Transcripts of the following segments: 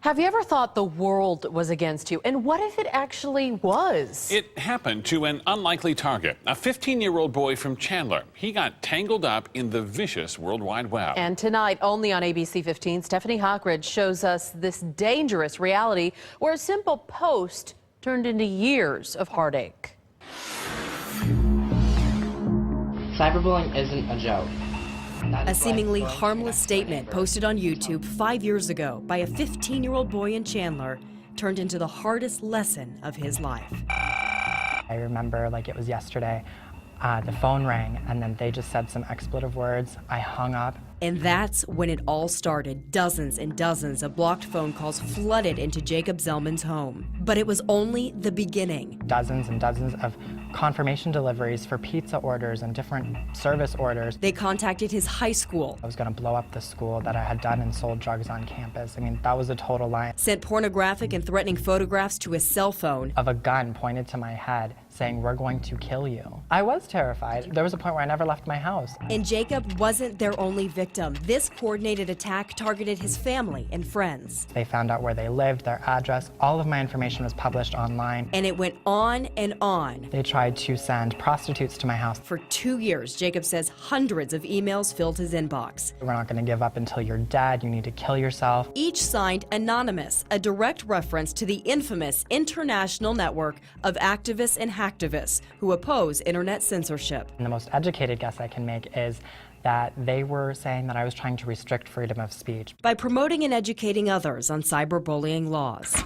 Have you ever thought the world was against you? And what if it actually was? It happened to an unlikely target, a 15-year-old boy from Chandler. He got tangled up in the vicious World Wide Web. And tonight, only on ABC 15, Stephanie Hockridge shows us this dangerous reality where a simple post turned into years of heartache. Cyberbullying isn't a joke. A seemingly harmless statement posted on YouTube 5 years ago by a 15-year-old boy in Chandler turned into the hardest lesson of his life. I remember like it was yesterday. The phone rang and then they just said some expletive words. I hung up. And that's when it all started. Dozens and dozens of blocked phone calls flooded into Jacob Zellman's home. But it was only the beginning. Dozens and dozens of confirmation deliveries for pizza orders and different service orders. They contacted his high school. I was going to blow up the school that I had done and sold drugs on campus. I mean, that was a total lie. Sent pornographic and threatening photographs to his cell phone. Of a gun pointed to my head saying, "We're going to kill you." I was terrified. There was a point where I never left my house. And Jacob wasn't their only victim. This coordinated attack targeted his family and friends. They found out where they lived, their address. All of my information was published online. And it went on and on. They tried to send prostitutes to my house. For 2 years, Jacob says hundreds of emails filled his inbox. "We're not going to give up until you're dead. You need to kill yourself." Each signed anonymous, a direct reference to the infamous international network of activists and hacktivists who oppose internet censorship. And the most educated guess I can make is that they were saying that I was trying to restrict freedom of speech. By promoting and educating others on cyberbullying laws.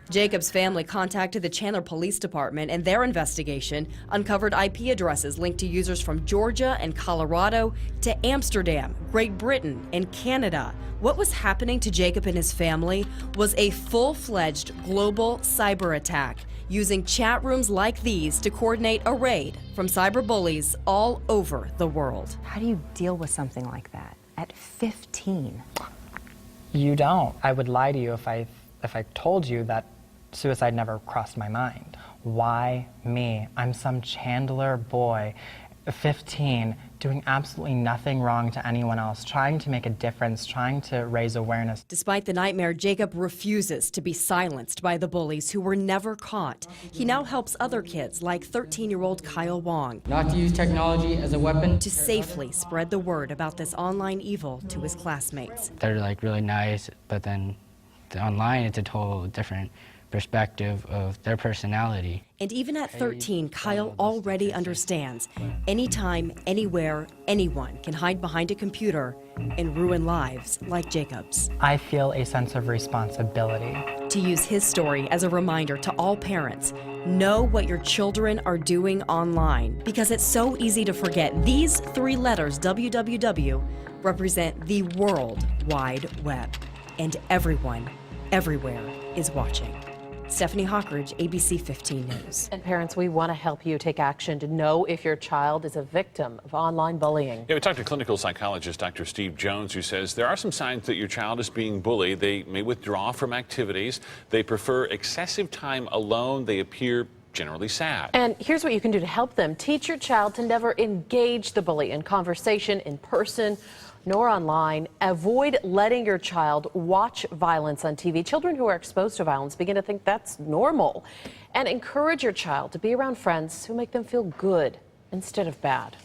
Jacob's family contacted the Chandler Police Department, and their investigation uncovered IP addresses linked to users from Georgia and Colorado to Amsterdam, Great Britain, and Canada. What was happening to Jacob and his family was a full-fledged global cyber attack, using chat rooms like these to coordinate a raid from cyber bullies all over the world. How do you deal with something like that at 15? You don't. I would lie to you if I told you that suicide never crossed my mind. Why me? I'm some Chandler boy, 15, doing absolutely nothing wrong to anyone else, trying to make a difference, trying to raise awareness. Despite the nightmare, Jacob refuses to be silenced by the bullies who were never caught. He now helps other kids, like 13-year-old Kyle Wong, not to use technology as a weapon, to safely spread the word about this online evil to his classmates. They're like really nice, but then online it's a total different perspective of their personality. And even at 13, Kyle already understands. Anytime, anywhere, anyone can hide behind a computer and ruin lives like Jacob's. I feel a sense of responsibility. To use his story as a reminder to all parents, know what your children are doing online, because it's so easy to forget. These 3 letters, www, represent the World Wide Web. And everyone, everywhere is watching. Stephanie Hockridge, ABC 15 News. And parents, we want to help you take action to know if your child is a victim of online bullying. Yeah, we talked to clinical psychologist Dr. Steve Jones, who says there are some signs that your child is being bullied. They may withdraw from activities. They prefer excessive time alone. They appear generally sad. And here's what you can do to help them. Teach your child to never engage the bully in conversation, in person, nor online. Avoid letting your child watch violence on TV. Children who are exposed to violence begin to think that's normal. And encourage your child to be around friends who make them feel good instead of bad.